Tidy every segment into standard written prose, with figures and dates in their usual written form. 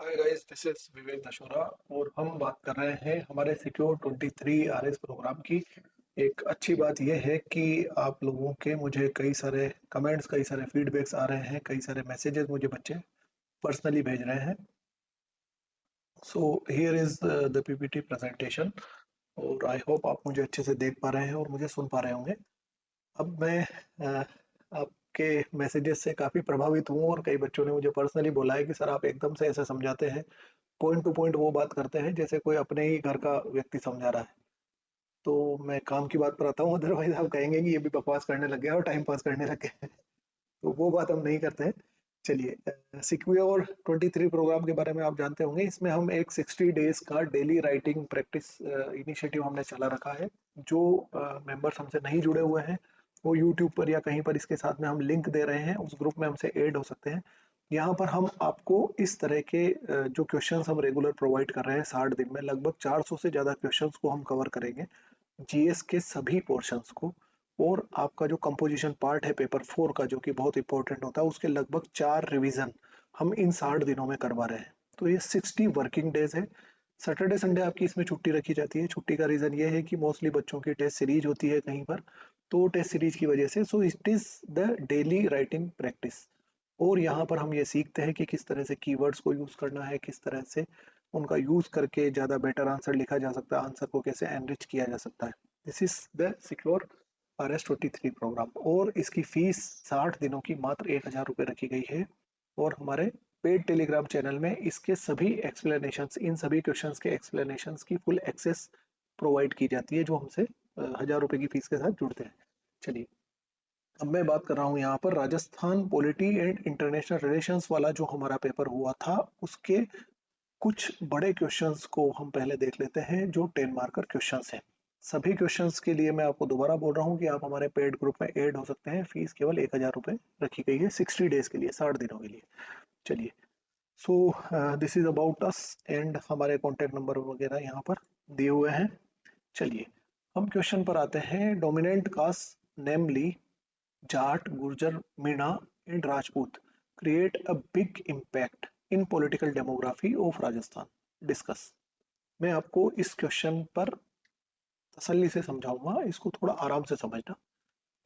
Hi guys, this is विवेक दशोरा और हम बात कर रहे हैं हमारे सिक्योर 23 आरएस प्रोग्राम की। एक अच्छी बात यह है कि आप लोगों के मुझे कई सारे कमेंट्स, कई सारे फीडबैक्स आ रहे हैं, कई सारे मैसेजेस मुझे बच्चे पर्सनली भेज रहे हैं। So here is the PPT presentation और आई होप आप मुझे अच्छे से देख पा रहे हैं और मुझे सुन पा रहे होंगे। अब मैं आपके मैसेजेस से काफ़ी प्रभावित हूँ और कई बच्चों ने मुझे पर्सनली बोला है कि सर आप एकदम से ऐसे समझाते हैं, पॉइंट टू पॉइंट वो बात करते हैं जैसे कोई अपने ही घर का व्यक्ति समझा रहा है। तो मैं काम की बात पर आता हूँ, अदरवाइज आप कहेंगे कि ये भी बकवास करने लग गया और टाइम पास करने लग गए। तो वो बात हम नहीं करते हैं। चलिए, सिक्योर 23 प्रोग्राम के बारे में आप जानते होंगे। इसमें हम एक 60 डेज का डेली राइटिंग प्रैक्टिस इनिशिएटिव हमने चला रखा है। जो मेंबर्स हमसे नहीं जुड़े हुए हैं वो यूट्यूब पर या कहीं पर इसके साथ में हम लिंक दे रहे हैं, उस ग्रुप में हमसे ऐड हो सकते हैं। यहाँ पर हम आपको इस तरह के जो क्वेश्चंस हम रेगुलर प्रोवाइड कर रहे हैं 60 दिन में, लगभग 400 से ज़्यादा क्वेश्चंस को हम कवर करेंगे, जीएस के सभी पोर्शंस को। और आपका जो कंपोजिशन पार्ट है पेपर 4 का, जो कि बहुत इंपॉर्टेंट होता है, उसके लगभग 4 रिवीजन हम इन 60 दिनों में करवा रहे हैं। तो ये 60 वर्किंग डेज है। सैटरडे संडे आपकी इसमें छुट्टी रखी जाती है। छुट्टी का रीजन ये है कि मोस्टली बच्चों की टेस्ट सीरीज होती है कहीं पर, तो टेस्ट सीरीज की वजह से। So it is the daily writing practice. और यहाँ पर हम ये सीखते हैं कि किस तरह से कीवर्ड्स को यूज करना है, किस तरह से उनका यूज करके ज्यादा बेटर आंसर लिखा जा सकता है, आंसर को कैसे एनरिच किया जा सकता है। This is the secure RS23 programme और इसकी फीस 60 दिनों की मात्र 1000 रुपये रखी गई है। और हमारे पेड टेलीग्राम चैनल में इसके सभी एक्सप्लेनेशंस, इन सभी क्वेश्चंस के एक्सप्लेनेशंस की फुल एक्सेस प्रोवाइड की जाती है, जो हमसे 1000 रुपये की फीस के साथ जुड़ते हैं। चलिए, अब मैं बात कर रहा हूँ यहाँ पर Rajasthan polity and international relations वाला जो हमारा पेपर हुआ था, उसके कुछ बड़े क्वेश्चंस को हम पहले देख लेते हैं, जो 10 मार्कर क्वेश्चंस हैं। सभी क्वेश्चंस के लिए मैं आपको दोबारा बोल रहा हूँ कि आप हमारे पेड ग्रुप में ऐड हो सकते हैं। फीस केवल 1000 रुपये रखी गई है 60 डेज के लिए, 60 दिनों के लिए। चलिए, सो this is about us and हमारे कॉन्टेक्ट नंबर वगैरह यहाँ पर दिए हुए हैं। चलिए, हम क्वेश्चन पर आते हैं। Dominant caste namely Jat, Gurjar, Meena and Rajput create a big impact in political demography of Rajasthan. Discuss. मैं आपको इस क्वेश्चन पर तसल्ली से समझाऊंगा, इसको थोड़ा आराम से समझना।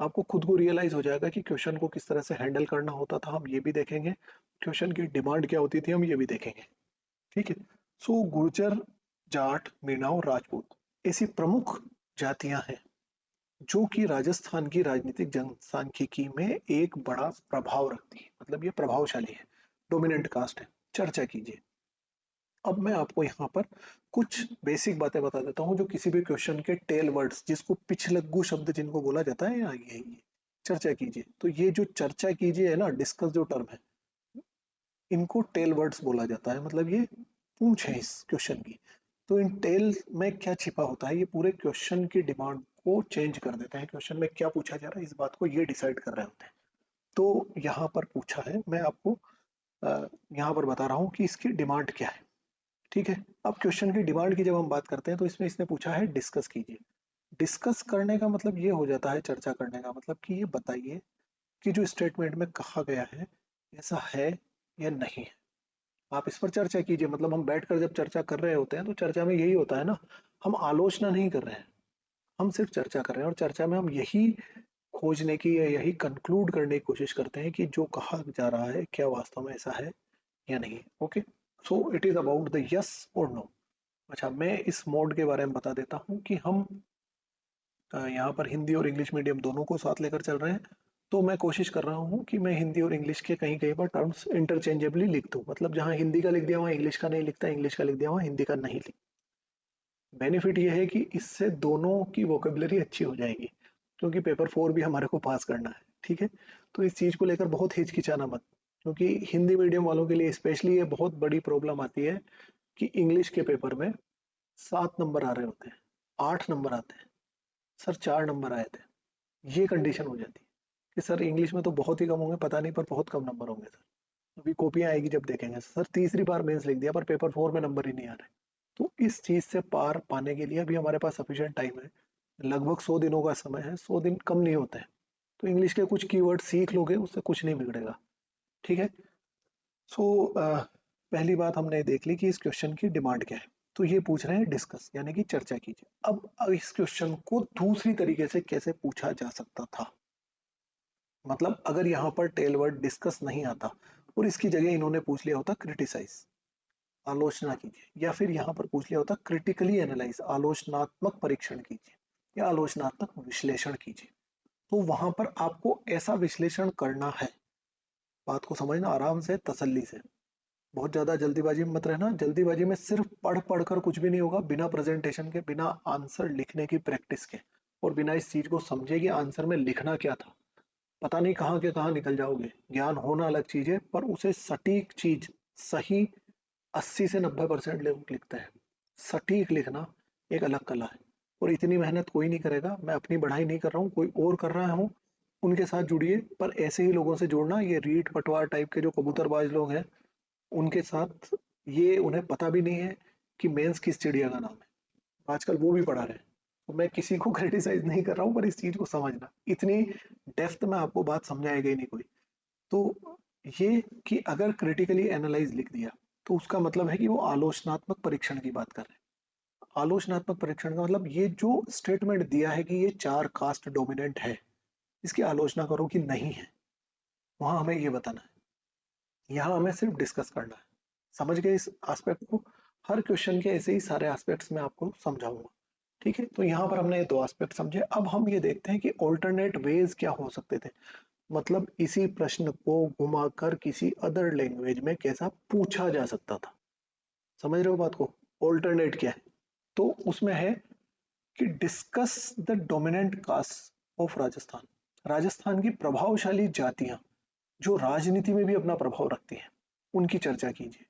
आपको खुद को रियलाइज हो जाएगा कि क्वेश्चन को किस तरह से हैंडल करना होता था, हम ये भी देखेंगे। क्वेश्चन की डिमांड क्या होती थी, हम ये भी देखेंगे। ठीक है। सो गुर्जर, जाट, मीणा और राजपूत ऐसी प्रमुख जातियां हैं जो कि राजस्थान की राजनीतिक जनसांख्यिकी में एक बड़ा प्रभाव रखती है, मतलब ये प्रभावशाली है, डोमिनेंट कास्ट है। चर्चा कीजिए। अब मैं आपको यहाँ पर कुछ बेसिक बातें बता देता हूँ, जो किसी भी क्वेश्चन के टेल वर्ड्स, जिसको पिछलग्गू शब्द जिनको बोला जाता है, ये चर्चा कीजिए। तो ये जो चर्चा कीजिए है ना, डिस्कस जो टर्म है, इनको टेल वर्ड्स बोला जाता है। मतलब ये पूछ है इस क्वेश्चन की। तो इन टेल में क्या छिपा होता है, ये पूरे क्वेश्चन की डिमांड को चेंज कर देते हैं। क्वेश्चन में क्या पूछा जा रहा है, इस बात को ये डिसाइड कर रहे होते हैं। तो यहाँ पर पूछा है, मैं आपको यहाँ पर बता रहा हूँ कि इसकी डिमांड क्या है। ठीक है। अब क्वेश्चन की डिमांड की जब हम बात करते हैं, तो इसमें इसने पूछा है डिस्कस कीजिए। डिस्कस करने का मतलब ये हो जाता है, चर्चा करने का मतलब कि ये बताइए कि जो स्टेटमेंट में कहा गया है ऐसा है या नहीं है। आप इस पर चर्चा कीजिए। मतलब हम बैठकर जब चर्चा कर रहे होते हैं, तो चर्चा में यही होता है ना, हम आलोचना नहीं कर रहे हैं, हम सिर्फ चर्चा कर रहे हैं। और चर्चा में हम यही खोजने की या यही कंक्लूड करने की कोशिश करते हैं कि जो कहा जा रहा है क्या वास्तव में ऐसा है या नहीं। Okay, so it is about the yes और नो। अच्छा, मैं इस मोड के बारे में बता देता हूँ कि हम यहाँ पर हिंदी और इंग्लिश मीडियम दोनों को साथ लेकर चल रहे हैं। तो मैं कोशिश कर रहा हूँ कि मैं हिंदी और इंग्लिश के कहीं कहीं पर टर्म्स इंटरचेंजेबली लिख दूँ। मतलब जहाँ हिंदी का लिख दिया वहाँ इंग्लिश का नहीं लिखता, इंग्लिश का लिख दिया वहाँ हिंदी का नहीं लिख। बेनिफिट ये है कि इससे दोनों की वोकेबलरी अच्छी हो जाएगी, क्योंकि पेपर 4 भी हमारे को पास करना है। ठीक है। तो इस चीज़ को लेकर बहुत हिचकिचाना मत, क्योंकि हिंदी मीडियम वालों के लिए स्पेशली ये बहुत बड़ी प्रॉब्लम आती है कि इंग्लिश के पेपर में 7 नंबर आ रहे होते हैं, 8 नंबर आते हैं। सर 4 नंबर आए थे, ये कंडीशन हो जाती है कि सर इंग्लिश में तो बहुत ही कम होंगे, पता नहीं, पर बहुत कम नंबर होंगे सर। अभी कॉपियां आएगी जब देखेंगे, सर तीसरी बार मेंस लिख दिया पर पेपर 4 में नंबर ही नहीं आ रहे। तो इस चीज से पार पाने के लिए अभी हमारे पास सफिशिएंट टाइम है, लगभग 100 दिनों का समय है। 100 दिन कम नहीं होते हैं। तो इंग्लिश के कुछ कीवर्ड सीख लोगे, उससे कुछ नहीं बिगड़ेगा। ठीक है। सो पहली बात हमने देख ली कि इस क्वेश्चन की डिमांड क्या है, तो ये पूछ रहे हैं डिस्कस यानी कि चर्चा कीजिए। अब इस क्वेश्चन को दूसरी तरीके से कैसे पूछा जा सकता था, मतलब अगर यहाँ पर टेल वर्ड डिस्कस नहीं आता और इसकी जगह इन्होंने पूछ लिया होता क्रिटिसाइज, आलोचना कीजिए, या फिर यहाँ पर पूछ लिया होता क्रिटिकली एनालाइज, आलोचनात्मक परीक्षण कीजिए या आलोचनात्मक विश्लेषण कीजिए, तो वहां पर आपको ऐसा विश्लेषण करना है। बात को समझना आराम से, तसल्ली से, बहुत ज्यादा जल्दीबाजी में मत रहना। जल्दीबाजी में सिर्फ पढ़ पढ़ कर कुछ भी नहीं होगा, बिना प्रेजेंटेशन के, बिना आंसर लिखने की प्रैक्टिस के, और बिना इस चीज को समझे कि आंसर में लिखना क्या था, पता नहीं कहाँ के कहाँ निकल जाओगे। ज्ञान होना अलग चीज है, पर उसे सटीक चीज, सही 80 से 90% लोग लिखते हैं। सटीक लिखना एक अलग कला है, और इतनी मेहनत कोई नहीं करेगा। मैं अपनी बढ़ाई नहीं कर रहा हूँ, कोई और कर रहा हूँ, उनके साथ जुड़िए, पर ऐसे ही लोगों से जुड़ना। ये रीट पटवार टाइप के जो कबूतरबाज लोग हैं, उनके साथ, ये उन्हें पता भी नहीं है कि मेंस किस चिड़िया का नाम है, आजकल वो भी पढ़ा रहे हैं। तो मैं किसी को क्रिटिसाइज नहीं कर रहा हूँ, पर इस चीज को समझना, इतनी डेप्थ में आपको बात समझाएगा ही नहीं कोई। तो ये कि अगर क्रिटिकली एनालाइज लिख दिया, तो उसका मतलब है कि वो आलोचनात्मक परीक्षण की बात कर रहे हैं। आलोचनात्मक परीक्षण का मतलब ये जो स्टेटमेंट दिया है कि ये 4 कास्ट डोमिनेंट है, इसकी आलोचना करो कि नहीं है, वहां हमें ये बताना है। यहाँ हमें सिर्फ डिस्कस करना है। समझ गए इस एस्पेक्ट को? हर क्वेश्चन के ऐसे ही सारे एस्पेक्ट्स में आपको समझाऊंगा। ठीक है, तो यहाँ पर हमने 2 एस्पेक्ट समझे। अब हम ये देखते हैं कि ऑल्टरनेट वेज क्या हो सकते थे, मतलब इसी प्रश्न को घुमाकर किसी अदर लैंग्वेज में कैसा पूछा जा सकता था। समझ रहे हो बात को? ऑल्टरनेट क्या है, तो उसमें है कि discuss the dominant caste of Rajasthan, Rajasthan की प्रभावशाली जातियां जो राजनीति में भी अपना प्रभाव रखती हैं, उनकी चर्चा कीजिए।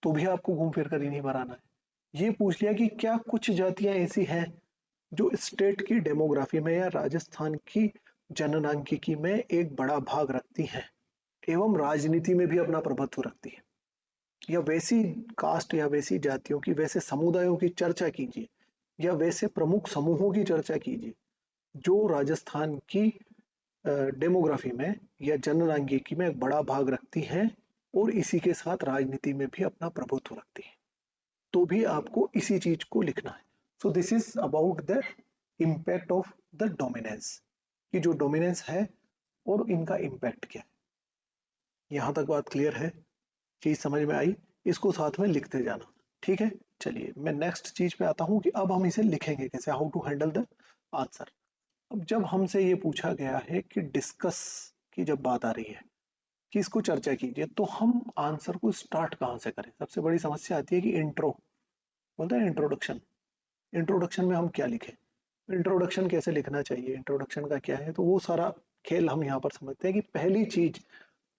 तो भी आपको घूम फिर कर ही नहीं भराना है। ये पूछ लिया कि क्या कुछ जातियां ऐसी हैं जो स्टेट की डेमोग्राफी में या राजस्थान की जननांकिकी में एक बड़ा भाग रखती हैं एवं राजनीति में भी अपना प्रभुत्व रखती है, या वैसी कास्ट या वैसी जातियों की, वैसे समुदायों की चर्चा कीजिए, या वैसे प्रमुख समूहों की चर्चा कीजिए जो राजस्थान की डेमोग्राफी में या जननांगिकी में एक बड़ा भाग रखती हैं और इसी के साथ राजनीति में भी अपना प्रभुत्व रखती है। तो भी आपको इसी चीज को लिखना है। सो this is about the impact of the dominance, कि जो डोमिनेंस है और इनका इम्पैक्ट क्या है। यहां तक बात क्लियर है? चीज समझ में आई? इसको साथ में लिखते जाना। ठीक है, चलिए मैं नेक्स्ट चीज पे आता हूं कि अब हम इसे लिखेंगे कैसे, how to handle the answer. अब जब हमसे ये पूछा गया है कि डिस्कस की जब बात आ रही है कि इसको चर्चा कीजिए, तो हम आंसर को स्टार्ट कहाँ से करें? सबसे बड़ी समस्या आती है कि इंट्रो, बोलते हैं इंट्रोडक्शन। इंट्रोडक्शन में हम क्या लिखें, इंट्रोडक्शन कैसे लिखना चाहिए, इंट्रोडक्शन का क्या है, तो वो सारा खेल हम यहाँ पर समझते हैं कि पहली चीज,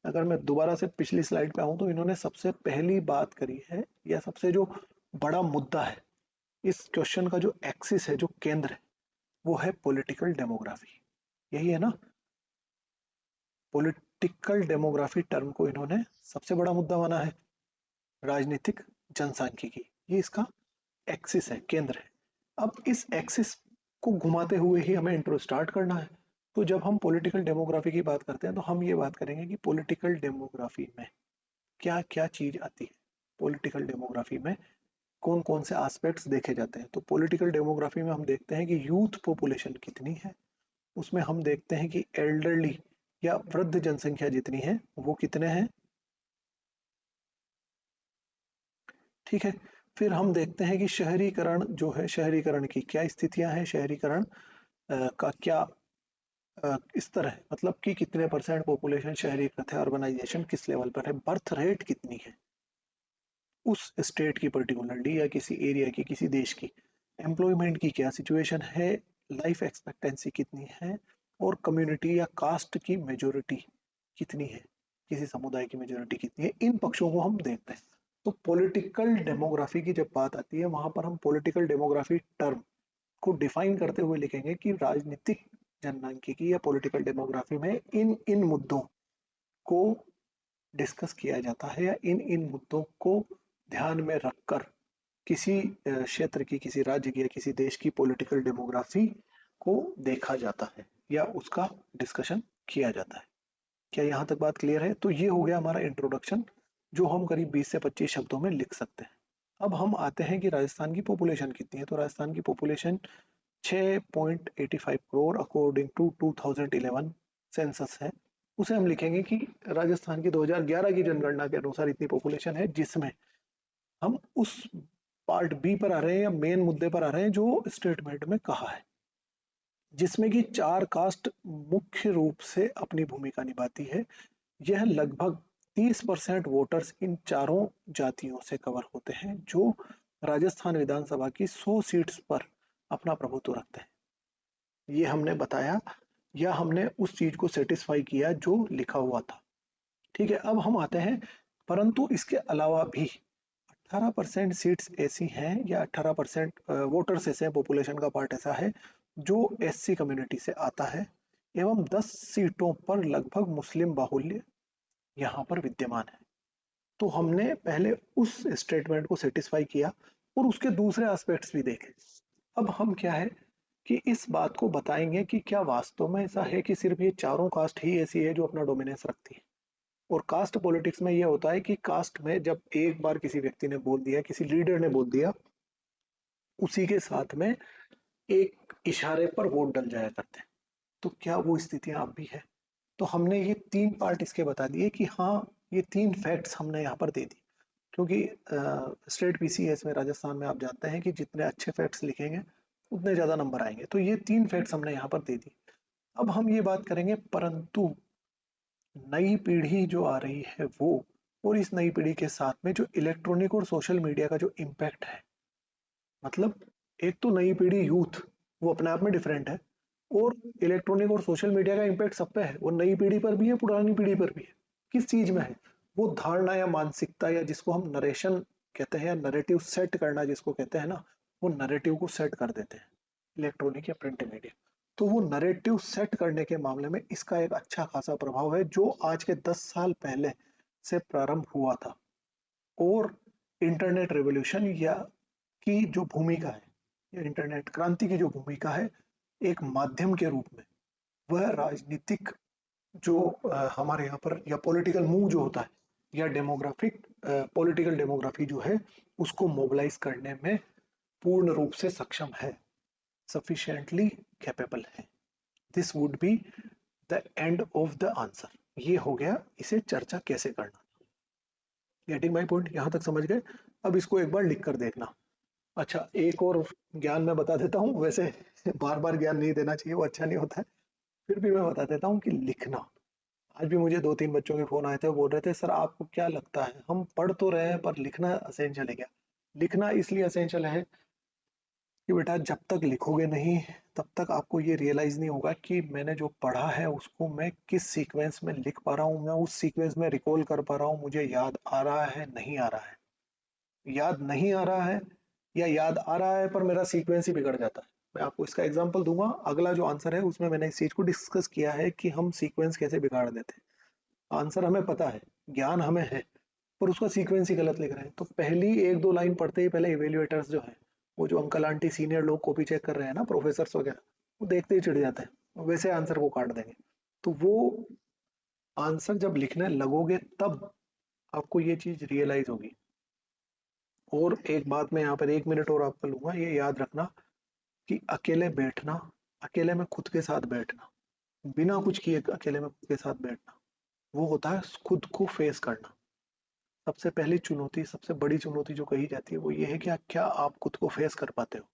अगर मैं दोबारा से पिछली स्लाइड पे आऊं, तो इन्होंने सबसे पहली बात करी है, या सबसे जो बड़ा मुद्दा है इस क्वेश्चन का, जो एक्सिस है, जो केंद्र है, वो है पॉलिटिकल डेमोग्राफी। यही है ना? पॉलिटिकल डेमोग्राफी टर्म को इन्होंने सबसे बड़ा मुद्दा माना है, राजनीतिक जनसांख्यिकी, ये इसका एक्सिस है, केंद्र है। अब इस एक्सिस को घुमाते हुए ही हमें इंट्रो स्टार्ट करना है। तो जब हम पॉलिटिकल डेमोग्राफी की बात करते हैं, तो हम ये बात करेंगे कि पॉलिटिकल डेमोग्राफी में क्या क्या चीज आती है, पॉलिटिकल डेमोग्राफी में कौन कौन से एस्पेक्ट्स देखे जाते हैं। तो पॉलिटिकल डेमोग्राफी में हम देखते हैं कि यूथ पॉपुलेशन कितनी है, उसमें हम देखते हैं कि एल्डरली या वृद्ध जनसंख्या जितनी है वो कितने हैं। ठीक है, फिर हम देखते हैं कि शहरीकरण जो है, शहरीकरण की क्या स्थितियां हैं, शहरीकरण का क्या स्तर है, मतलब कि कितने परसेंट पॉपुलेशन शहरीकृत है, अर्बनाइजेशन किस लेवल पर है, बर्थ रेट कितनी है उस स्टेट की पर्टिकुलरली, या किसी एरिया की, किसी देश की, एम्प्लॉयमेंट की क्या सिचुएशन है, लाइफ एक्सपेक्टेंसी कितनी है, और कम्युनिटी या कास्ट की मेजोरिटी कितनी है, किसी समुदाय की मेजोरिटी कितनी है, इन पक्षों को हम देखते हैं। तो पॉलिटिकल डेमोग्राफी की जब बात आती है, वहां पर हम पॉलिटिकल डेमोग्राफी टर्म को डिफाइन करते हुए लिखेंगे कि राजनीतिक जनसांख्यिकी या पॉलिटिकल डेमोग्राफी में इन इन मुद्दों को डिस्कस किया जाता है, या इन इन मुद्दों को ध्यान में रखकर किसी क्षेत्र की, किसी राज्य की या किसी देश की पॉलिटिकल डेमोग्राफी को देखा जाता है, या उसका डिस्कशन किया जाता है। क्या यहाँ तक बात क्लियर है? तो ये हो गया हमारा इंट्रोडक्शन जो हम करीब 20 से 25 शब्दों में लिख सकते हैं। अब हम आते हैं कि राजस्थान की पॉपुलेशन कितनी है। तो राजस्थान की population 6.85 crore according to 2011 census है। उसे हम लिखेंगे कि राजस्थान की 2011 की जनगणना के अनुसार इतनी पॉपुलेशन है, जिसमें हम उस पार्ट बी पर आ रहे हैं या मेन मुद्दे पर आ रहे हैं जो स्टेटमेंट में कहा है, जिसमें कि 4 कास्ट मुख्य रूप से अपनी भूमिका निभाती है। यह लगभग 30% वोटर्स इन चारों जातियों से कवर होते हैं, जो राजस्थान विधानसभा की 100 सीट्स पर अपना प्रभुत्व रखते हैं। ये हमने बताया या हमने उस चीज को सेटिस्फाई किया जो लिखा हुआ था। ठीक है, अब हम आते हैं, परंतु इसके अलावा भी 18% सीट्स ऐसी हैं या 18% वोटर्स ऐसे हैं, पॉपुलेशन का पार्ट ऐसा है जो एससी कम्युनिटी से आता है, एवं 10 सीटों पर लगभग मुस्लिम बाहुल्य यहाँ पर विद्यमान है। तो हमने पहले उस स्टेटमेंट को सेटिस्फाई किया और उसके दूसरे एस्पेक्ट्स भी देखे। अब हम क्या है कि इस बात को बताएंगे कि क्या वास्तव में ऐसा है कि सिर्फ ये चारों कास्ट ही ऐसी है जो अपना डोमिनेंस रखती है। और कास्ट पॉलिटिक्स में ये होता है कि कास्ट में जब एक बार किसी व्यक्ति ने बोल दिया, किसी लीडर ने बोल दिया, उसी के साथ में एक इशारे पर वोट डल जाया करते हैं। तो क्या वो स्थितियां अब भी है? तो हमने ये 3 पार्ट इसके बता दिए कि हाँ, ये 3 फैक्ट्स हमने यहाँ पर दे दी, क्योंकि स्टेट पीसीएस में राजस्थान में आप जानते हैं कि जितने अच्छे फैक्ट्स लिखेंगे उतने ज्यादा नंबर आएंगे। तो ये 3 फैक्ट्स हमने यहाँ पर दे दी। अब हम ये बात करेंगे, परंतु नई पीढ़ी जो आ रही है वो, और इस नई पीढ़ी के साथ में जो इलेक्ट्रॉनिक और सोशल मीडिया का जो इम्पैक्ट है, मतलब एक तो नई पीढ़ी यूथ वो अपने आप में डिफरेंट है, और इलेक्ट्रॉनिक और सोशल मीडिया का इम्पैक्ट सब पे है। वो नई पीढ़ी पर भी है, पुरानी पीढ़ी पर भी है। किस चीज में है? वो धारणा या मानसिकता, या जिसको हम नरेशन कहते हैं या नरेटिव सेट करना जिसको कहते हैं ना, वो नरेटिव को सेट कर देते हैं इलेक्ट्रॉनिक या प्रिंट मीडिया। तो वो नरेटिव सेट करने के मामले में इसका एक अच्छा खासा प्रभाव है, जो आज के 10 साल पहले से प्रारंभ हुआ था। और इंटरनेट रेवोल्यूशन या की जो भूमिका है, या इंटरनेट क्रांति की जो भूमिका है एक माध्यम के रूप में, वह राजनीतिक जो हमारे यहाँ पर या पॉलिटिकल मूव जो होता है, या डेमोग्राफिक पॉलिटिकल डेमोग्राफी जो है, उसको मोबिलाइज करने में पूर्ण रूप से सक्षम है, सफिशिएंटली कैपेबल है। This would be the end of the answer. ये हो गया इसे चर्चा कैसे करना। Getting my point? यहाँ तक समझ गए? अब इसको एक बार लिख कर देखना। अच्छा, एक और ज्ञान मैं बता देता हूँ। वैसे बार बार ज्ञान नहीं देना चाहिए, वो अच्छा नहीं होता है, फिर भी मैं बता देता हूँ कि लिखना। आज भी मुझे 2-3 बच्चों के फोन आए थे, वो बोल रहे थे सर आपको क्या लगता है, हम पढ़ तो रहे हैं पर लिखना असेंशियल है क्या? लिखना इसलिए असेंशियल है कि बेटा जब तक लिखोगे नहीं तब तक आपको ये रियलाइज नहीं होगा कि मैंने जो पढ़ा है उसको मैं किस सीक्वेंस में लिख पा रहा हूँ, मैं उस सीक्वेंस में रिकॉल कर पा रहा हूँ, मुझे याद आ रहा है नहीं आ रहा है। याद नहीं आ रहा है या याद आ रहा है पर मेरा सीक्वेंस ही बिगड़ जाता है। मैं आपको इसका एग्जांपल दूंगा, अगला जो आंसर है उसमें मैंने इस चीज को डिस्कस किया है कि हम सीक्वेंस कैसे बिगाड़ देते हैं। आंसर हमें पता है, ज्ञान हमें है, पर उसका सीक्वेंस ही गलत लिख रहे हैं। तो पहली 1-2 लाइन पढ़ते ही पहले इवेल्युएटर्स जो है, वो जो अंकल आंटी सीनियर लोग कॉपी चेक कर रहे हैं ना, प्रोफेसर वगैरह, वो देखते ही चिढ़ जाते हैं, वैसे आंसर वो काट देंगे। तो वो आंसर जब लिखने लगोगे तब आपको ये चीज रियलाइज होगी। और एक बात मैं यहाँ पर 1 मिनट और आपका लूंगा, ये याद रखना कि अकेले बैठना, अकेले में खुद के साथ बैठना, बिना कुछ किए अकेले में खुद के साथ बैठना, वो होता है खुद को फेस करना। सबसे पहली चुनौती, सबसे बड़ी चुनौती जो कही जाती है वो ये है कि क्या आप खुद को फेस कर पाते हो।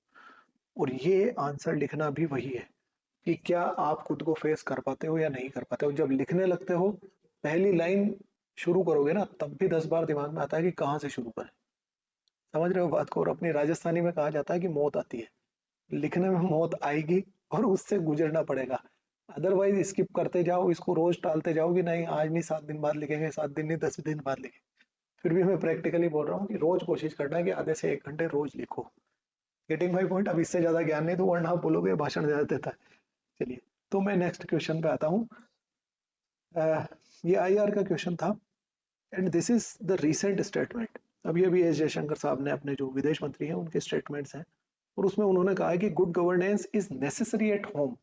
और ये आंसर लिखना भी वही है कि क्या आप खुद को फेस कर पाते हो या नहीं कर पाते हो। जब लिखने लगते हो, पहली लाइन शुरू करोगे ना, तब भी 10 बार दिमाग में आता है कि कहाँ से शुरू करें। समझ रहे हो बात को? और अपनी राजस्थानी में कहा जाता है कि मौत आती है, लिखने में मौत आएगी और उससे गुजरना पड़ेगा। अदरवाइज स्किप करते जाओ, इसको रोज टालते जाओ कि नहीं आज नहीं 7 दिन बाद लिखेंगे, 7 दिन नहीं 10 दिन बाद लिखेंगे। फिर भी मैं प्रैक्टिकली बोल रहा हूँ कि रोज कोशिश करना है कि आधे से 1 घंटे रोज लिखो। Getting my point? अब इससे ज्यादा ज्ञान नहीं दूं वरना आप बोलोगे भाषण ज्यादा देता है। चलिए, तो मैं नेक्स्ट क्वेश्चन पे आता हूँ। ये आईआर का क्वेश्चन था, and this is the recent statement. अभी एस जयशंकर साहब ने, अपने जो विदेश मंत्री हैं, उनके स्टेटमेंट्स हैं, और उसमें उन्होंने कहा है कि good governance is necessary at home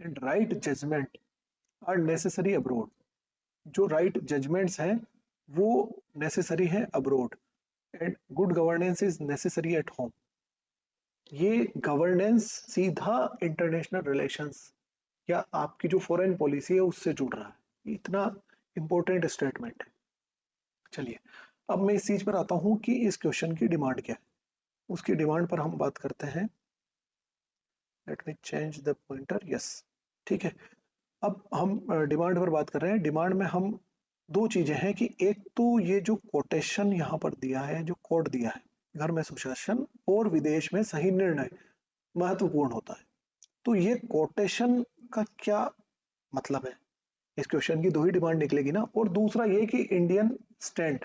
and right judgement are necessary abroad. जो राइट जजमेंट्स हैं वो नेसेसरी है abroad, and good governance is necessary at home. ये गवर्नेंस सीधा इंटरनेशनल रिलेशंस या आपकी जो फॉरेन पॉलिसी है उससे जुड़ रहा है। इतना इंपॉर्टेंट स्टेटमेंट है। चलिए, अब मैं इस चीज पर आता हूं कि इस क्वेश्चन की डिमांड क्या है। उसकी डिमांड पर हम बात करते हैं। Let me change the pointer, yes, ठीक है। अब हम डिमांड पर बात कर रहे हैं। डिमांड में हम दो चीजें हैं कि एक तो ये जो कोटेशन यहाँ पर दिया है, जो कोड दिया है, घर में सुशासन और विदेश में सही निर्णय महत्वपूर्ण होता है। तो ये कोटेशन का क्या मतलब है? इस क्वेश्चन की दो ही डिमांड निकलेगी ना। और दूसरा ये कि इंडियन स्टैंड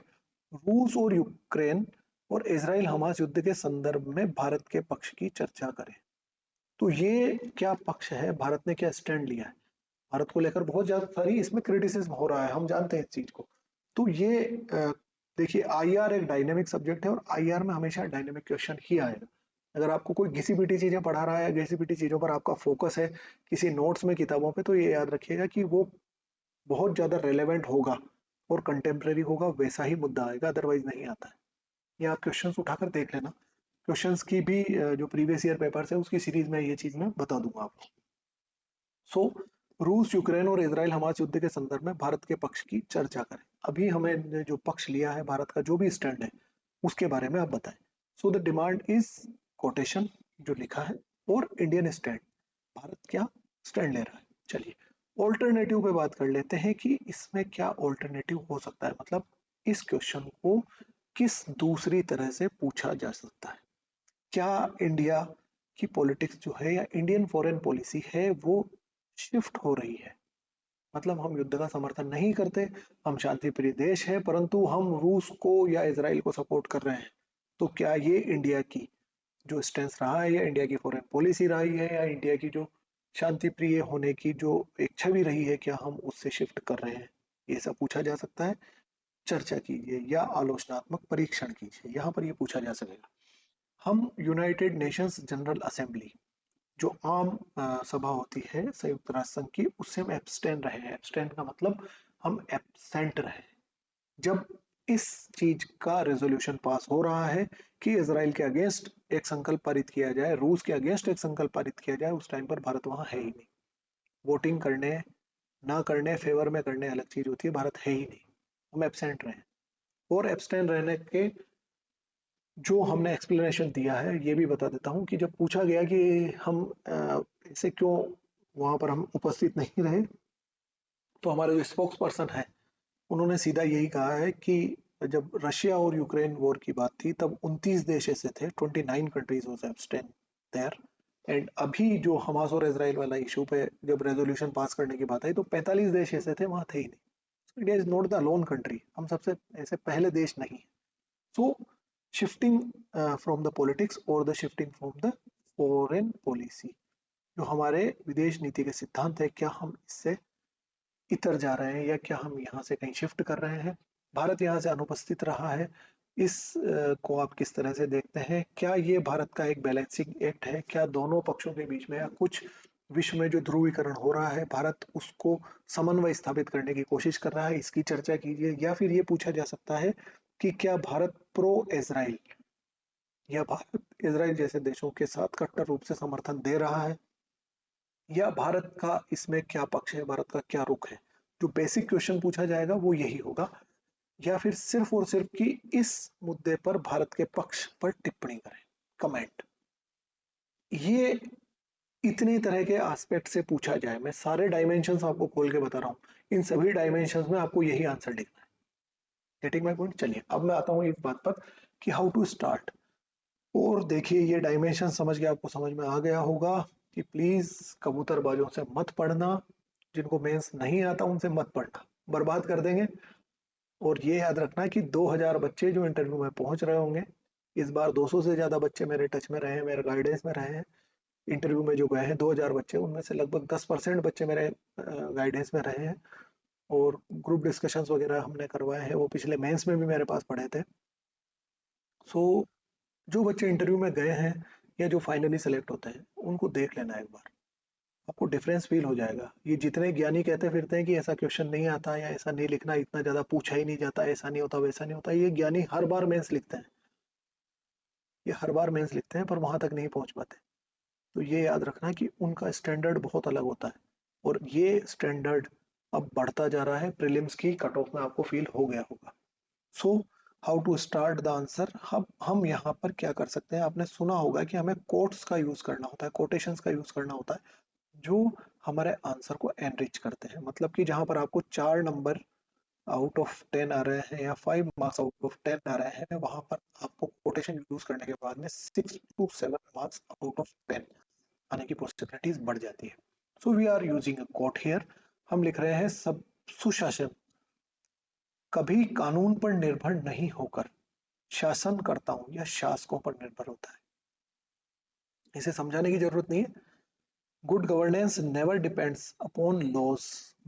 रूस और यूक्रेन और इजराइल हमास युद्ध के संदर्भ में भारत के पक्ष की चर्चा करें। तो ये क्या पक्ष है, भारत ने क्या स्टैंड लिया है? भारत को लेकर बहुत ज्यादा सारी इसमें क्रिटिसिज्म हो रहा है, हम जानते हैं इस चीज को। तो ये देखिए, आईआर एक डायनेमिक सब्जेक्ट है और आईआर में हमेशा डायनेमिक क्वेश्चन ही आएगा। अगर आपको कोई घिसी पिटी चीजें पढ़ा रहा है, घिसी पिटी चीजों पर आपका फोकस है किसी नोट्स में, किताबों पे, तो ये याद रखिएगा कि वो बहुत ज्यादा रेलेवेंट होगा और कंटेम्प्रेरी होगा, वैसा ही मुद्दा आएगा, अदरवाइज नहीं आता है। ये आप क्वेश्चंस उठाकर देख लेना। क्वेश्चंस की भी जो प्रीवियस ईयर पेपर्स है उसकी सीरीज में ये चीज मैं बता दूंगा आपको। सो रूस, यूक्रेन और इजराइल हमास युद्ध के संदर्भ में भारत के पक्ष की चर्चा करें। अभी हमें जो पक्ष लिया है, भारत का जो भी स्टैंड है, उसके बारे में आप बताएं। So the demand is quotation जो लिखा है और इंडियन स्टैंड, भारत क्या स्टैंड ले रहा है। चलिए, ऑल्टरनेटिव पे बात कर लेते हैं कि इसमें क्या ऑल्टरनेटिव हो सकता है, मतलब इस क्वेश्चन को किस दूसरी तरह से पूछा जा सकता है। क्या इंडिया की पॉलिटिक्स जो है या इंडियन फॉरेन पॉलिसी है वो शिफ्ट हो रही है? मतलब हम युद्ध का समर्थन नहीं करते, हम शांति प्रिय देश है, परंतु हम रूस को या इजराइल को सपोर्ट कर रहे हैं। तो क्या ये इंडिया की जो स्टेंस रहा है या इंडिया की फॉरेन पॉलिसी रही है या इंडिया की जो शांति प्रिय होने की जो एक छवि रही है, क्या हम उससे शिफ्ट कर रहे हैं? ये सब पूछा जा सकता है। चर्चा कीजिए या आलोचनात्मक परीक्षण कीजिए, यहाँ पर ये पूछा जा सकेगा। हम यूनाइटेड नेशंस जनरल असेंबली जो आम सभा होती है संयुक्त राष्ट्र संघ की, उससे हम एब्सटेन रहे हैं। एब्सटेन का मतलब हम एब्सेंट रहे जब इस चीज का रेजोल्यूशन पास हो रहा है कि इसराइल के अगेंस्ट एक संकल्प पारित किया जाए, रूस के अगेंस्ट एक संकल्प पारित किया जाए। उस टाइम पर भारत वहां है ही नहीं। वोटिंग करने ना करने, फेवर में करने अलग चीज होती है, भारत है ही नहीं। हम एब्सेंट रहे। और एब्सटेन रहने के जो हमने एक्सप्लेनेशन दिया है, ये भी बता देता हूँ कि जब पूछा गया कि हम ऐसे क्यों वहां पर हम उपस्थित नहीं रहे, तो हमारे जो स्पोक्स पर्सन है उन्होंने सीधा यही कहा है कि जब रशिया और यूक्रेन वॉर की बात थी तब 29 देश ऐसे थे, 29 countries was abstain there. And अभी जो हमास और इजराइल वाला इशू पे जब रेजोल्यूशन पास करने की बात आई तो 45 देश ऐसे थे, वहां थे ही नहीं। India is not the loan country, हम सबसे ऐसे पहले देश नहीं। सो शिफ्टिंग फ्रॉम द पॉलिटिक्स और the shifting from the foreign policy, जो हमारे विदेश नीति के सिद्धांत है, क्या हम इससे इतर जा रहे हैं या क्या हम यहाँ से कहीं शिफ्ट कर रहे हैं? भारत यहाँ से अनुपस्थित रहा है, इस को आप किस तरह से देखते हैं? क्या ये भारत का एक बैलेंसिंग एक्ट है? क्या दोनों पक्षों के बीच में या कुछ विश्व में जो ध्रुवीकरण हो रहा है, भारत उसको समन्वय स्थापित करने की कोशिश कर रहा है? इसकी चर्चा कीजिए। या फिर ये पूछा जा सकता है कि क्या भारत प्रो इजराइल या भारत इजराइल जैसे देशों के साथ कट्टर रूप से समर्थन दे रहा है, या भारत का इसमें क्या पक्ष है, भारत का क्या रुख है? जो बेसिक क्वेश्चन पूछा जाएगा वो यही होगा। या फिर सिर्फ और सिर्फ कि इस मुद्दे पर भारत के पक्ष पर टिप्पणी करें, कमेंट। ये इतने तरह के एस्पेक्ट से पूछा जाए, मैं सारे डायमेंशंस आपको खोल के बता रहा हूँ, इन सभी डायमेंशंस में आपको यही आंसर लिखना है। Getting my point? चलिए, अब मैं आता हूँ इस बात पर कि हाउ टू स्टार्ट। और देखिए, ये डायमेंशन समझ के आपको समझ में आ गया होगा कि प्लीज कबूतरबाजों से मत पढ़ना, जिनको मेंस नहीं आता उनसे मत पढ़ना, बर्बाद कर देंगे। और ये याद रखना कि 2000 बच्चे जो इंटरव्यू में पहुंच रहे होंगे, इस बार 200 से ज्यादा बच्चे मेरे टच में रहे हैं, मेरे गाइडेंस में रहे हैं। इंटरव्यू में जो गए हैं 2000 बच्चे, उनमें से लगभग 10% बच्चे मेरे गाइडेंस में रहे हैं। और ग्रुप डिस्कशंस वगैरह हमने करवाए हैं, वो पिछले मेंस में भी मेरे पास पढ़े थे। सो जो बच्चे इंटरव्यू में गए हैं या जो फाइनली सेलेक्ट होते हैं, उनको देख लेना एक बार। आपको डिफरेंस फील हो जाएगा। ये जितने ज्ञानी कहते फिरते हैं कि ऐसा क्वेश्चन नहीं आता या ऐसा नहीं लिखना, इतना ज्यादा पूछा ही नहीं जाता, ऐसा नहीं होता वैसा नहीं होता, ये ज्ञानी हर बार मेंस लिखते हैं, ये हर बार मेंस लिखते हैं पर वहां तक नहीं पहुंच पाते। तो ये याद रखना कि उनका स्टैंडर्ड बहुत अलग होता है, और ये स्टैंडर्ड अब बढ़ता जा रहा है। प्रीलिम्स की कट ऑफ में आपको फील हो गया होगा। So how to start the answer, हम यहाँ पर क्या कर सकते हैं, आपने सुना होगा कि हमें कोट्स का यूज करना होता है, कोटेशंस का यूज करना होता है, जो हमारे आंसर को एनरिच करते हैं। मतलब कि जहां पर आपको 4 नंबर आउट ऑफ 10 आ रहे हैं या 5 मार्क्स आउट ऑफ 10 आ रहे हैं, वहां पर आपको कोटेशन यूज करने के बाद में 6 to 7 मार्क्स आउट ऑफ 10 आने की पॉसिबिलिटीज बढ़ जाती है। So we are using a quote here. हम लिख रहे हैं सब सुशासन कभी कानून पर निर्भर नहीं होकर शासनकर्ताओं या शासकों पर निर्भर होता है। इसे समझाने की जरूरत नहीं है। Good governance never depends upon laws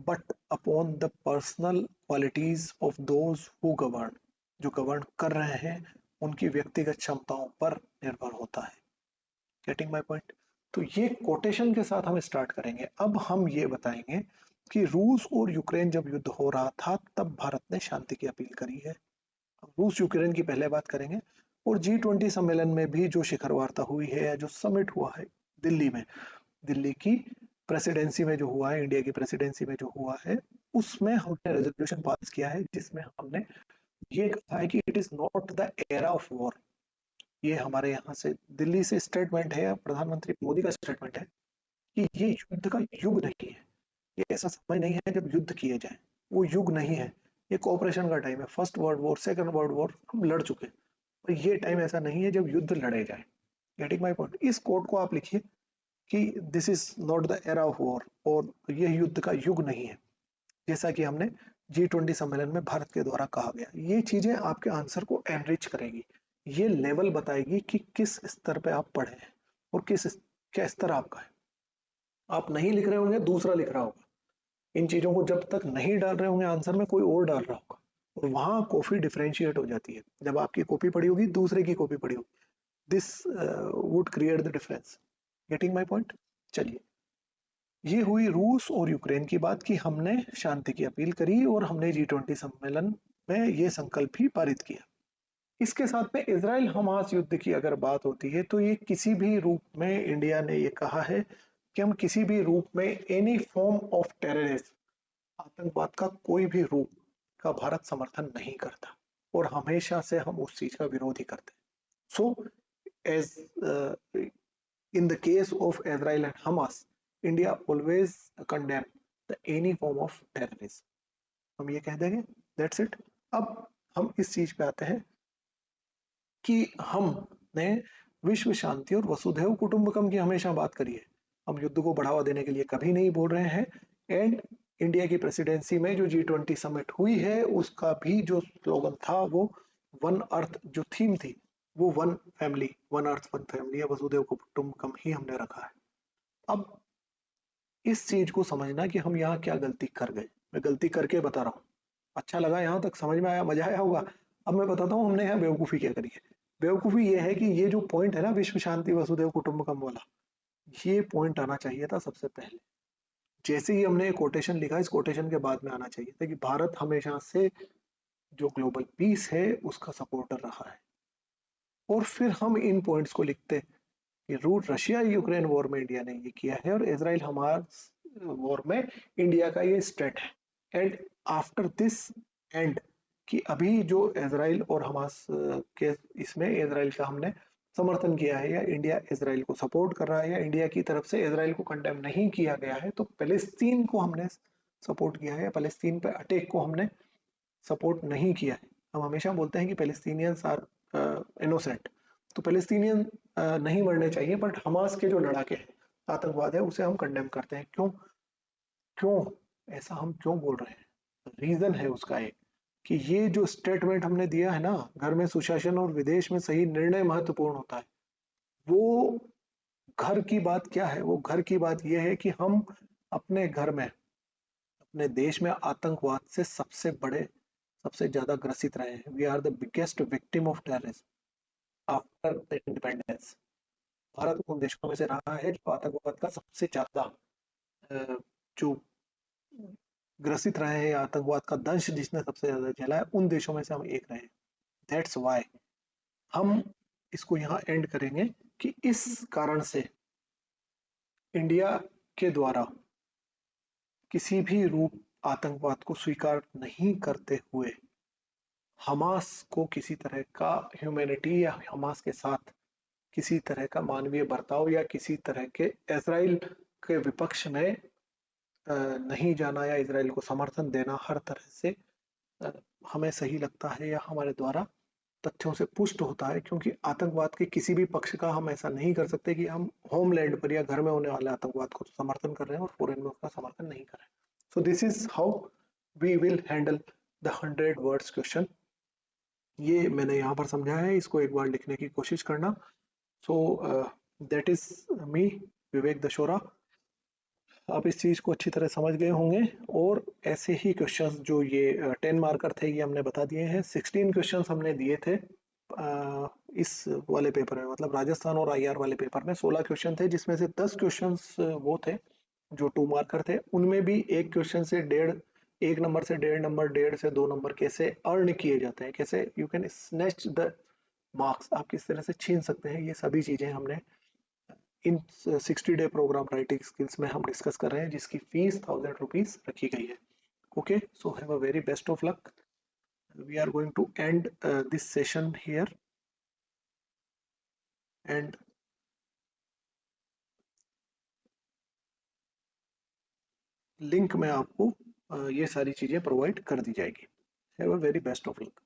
but upon the personal qualities of those who govern. जो गवर्न कर रहे हैं उनकी व्यक्तिगत क्षमताओं पर निर्भर होता है। Getting my point? तो ये कोटेशन के साथ हम स्टार्ट करेंगे। अब हम ये बताएंगे कि रूस और यूक्रेन जब युद्ध हो रहा था तब भारत ने शांति की अपील करी है। रूस यूक्रेन की पहले बात करेंगे, और G20 सम्मेलन में भी जो शिखर वार्ता हुई है या जो समिट हुआ है दिल्ली में, दिल्ली की प्रेसिडेंसी में जो हुआ है, इंडिया की प्रेसिडेंसी में जो हुआ है, उसमें हमने रेजोल्यूशन पास किया है जिसमें हमने ये कहा है कि it is not the era of war. ये हमारे यहाँ से दिल्ली से स्टेटमेंट है, प्रधानमंत्री मोदी का स्टेटमेंट है कि ये युद्ध का युग नहीं है, ये ऐसा समय नहीं है जब युद्ध किए जाए, वो युग नहीं है। ये कोऑपरेशन का टाइम है। First world war, second world war हम लड़ चुके हैं, और ये टाइम ऐसा नहीं है जब युद्ध लड़े जाए। Getting my point? इस कोड को आप लिखिए कि this is not the era of war, और ये युद्ध का युग नहीं है, जैसा कि हमने G20 सम्मेलन में भारत के द्वारा कहा गया। ये चीजें आपके आंसर को एनरिच करेगी, ये लेवल बताएगी कि किस स्तर पे आप पढ़े हैं और क्या स्तर आपका है। आप नहीं लिख रहे होंगे, दूसरा लिख रहा होगा। इन चीजों को जब तक नहीं डाल रहे होंगे आंसर में, कोई और डाल रहा होगा, और वहां कॉपी डिफरेंशिएट हो जाती है। जब आपकी कॉपी पड़ी होगी, दूसरे की कॉपी पड़ी होगी, this would create the difference. Getting my point? चलिए, ये हुई रूस और यूक्रेन की बात कि हमने शांति की अपील करी और हमने G20 सम्मेलन में ये संकल्प भी पारित किया। इसके साथ में इजराइल हमास युद्ध की अगर बात होती है, तो ये किसी भी रूप में इंडिया ने ये कहा है कि हम किसी भी रूप में एनी फॉर्म ऑफ टेररिज्म, आतंकवाद का कोई भी रूप का भारत समर्थन नहीं करता, और हमेशा से हम उस चीज का विरोध ही करते हैं। So as in the case of Israel and Hamas, India always condemn the any form of terrorism. हम ये कह देंगे, that's it। अब हम इस चीज पे आते हैं कि हमने विश्व शांति और वसुधैव कुटुंबकम की हमेशा बात करी है। हम युद्ध को बढ़ावा देने के लिए कभी नहीं बोल रहे हैं, एंड इंडिया की प्रेसिडेंसी में जो G20 समिट हुई है उसका भी जो स्लोगन था वो वन अर्थ, जो थीम थी वो one family, one earth one family या वसुधैव कुटुंबकम ही हमने रखा है। अब इस चीज को समझना कि हम यहाँ क्या गलती कर गए। मैं गलती करके बता रहा हूँ। अच्छा लगा, यहाँ तक समझ में आया, मजा आया होगा। अब मैं बताता हूँ हमने यहाँ बेवकूफी क्या करी है। बेवकूफी ये है कि ये जो पॉइंट है ना, विश्व शांति वसुधैव कुटुंबकम वाला, ये पॉइंट आना चाहिए था सबसे पहले। जैसे ही हमने कोटेशन लिखा, इस कोटेशन के बाद में आना चाहिए था कि भारत हमेशा से जो ग्लोबल पीस है उसका सपोर्टर रहा है, और फिर हम इन पॉइंट्स को लिखते कि रूट रशिया यूक्रेन वॉर में इंडिया ने ये किया है, और इसराइल हमास वॉर में इंडिया का ये स्टेट है। एंड आफ्टर दिस एंड, कि अभी जो इसराइल और हमास के इसमें इसराइल का हमने समर्थन किया है, या इंडिया इसराइल को सपोर्ट कर रहा है, या इंडिया की तरफ से इसराइल को कंडेम नहीं किया गया है, तो पैलेस्तीन को हमने सपोर्ट किया है, या पैलेस्तीन पे अटैक को हमने सपोर्ट नहीं किया है। हम हमेशा बोलते हैं कि पैलेस्तीनियंस आर इनोसेंट, तो पैलेस्तीनियन नहीं मरने चाहिए, बट हमास के जो लड़ाके हैं, आतंकवाद है, उसे हम कंडेम करते हैं। क्यों? क्यों ऐसा हम क्यों बोल रहे हैं? रीजन है उसका एक, कि ये जो स्टेटमेंट हमने दिया है ना, घर में सुशासन और विदेश में सही निर्णय महत्वपूर्ण होता है, वो घर की बात क्या है? वो घर की बात यह है कि हम अपने घर में, अपने देश में आतंकवाद से सबसे ज्यादा ग्रसित रहे हैं। We are the biggest victim of terrorism after the independence. Bharat उन देशों में से रहा है जो आतंकवाद का सबसे ज्यादा जो ग्रसित रहे हैं, आतंकवाद का दंश जिसने सबसे ज्यादा झेला है, उन देशों में से हम एक रहे हैं। दैट्स वाई हम इसको यहाँ एंड करेंगे कि इस कारण से इंडिया के द्वारा किसी भी रूप आतंकवाद को स्वीकार नहीं करते हुए हमास को किसी तरह का ह्यूमैनिटी या हमास के साथ किसी तरह का मानवीय बर्ताव या किसी तरह के इजराइल के विपक्ष में नहीं जाना या इजराइल को समर्थन देना हर तरह से अ, हमें सही लगता है या हमारे द्वारा तथ्यों से पुष्ट होता है, क्योंकि आतंकवाद के किसी भी पक्ष का हम ऐसा नहीं कर सकते कि हम होमलैंड पर या घर में होने वाले आतंकवाद को समर्थन कर रहे हैं और फॉरेन में उसका समर्थन नहीं कर रहे हैं। So this is how we will handle the 100 words question. ये मैंने यहाँ पर समझा है, इसको एक बार लिखने की कोशिश करना। सो दैट इज मी, विवेक दशोरा। आप इस चीज को अच्छी तरह समझ गए होंगे, और ऐसे ही क्वेश्चंस जो ये 10 मार्कर थे ये हमने बता दिए हैं। 16 क्वेश्चंस हमने दिए थे इस वाले पेपर में, मतलब राजस्थान और आईआर वाले पेपर में 16 क्वेश्चन थे, जिसमें से 10 क्वेश्चंस वो थे जो 2 मार्कर थे। उनमें भी एक क्वेश्चन से 1 नंबर से 1.5 नंबर, 1.5 से 2 नंबर कैसे अर्न किए जाते हैं, कैसे you can snatch the marks, आप किस तरह से छीन सकते हैं, ये सभी चीजें हमने इन 60 डे प्रोग्राम राइटिंग स्किल्स में हम डिस्कस कर रहे हैं, जिसकी फीस 1000 रुपीज रखी गई है। Okay, so have a very best of luck. We are going to end this session here, and link में आपको ये सारी चीजें प्रोवाइड कर दी जाएगी। Have a very best of luck.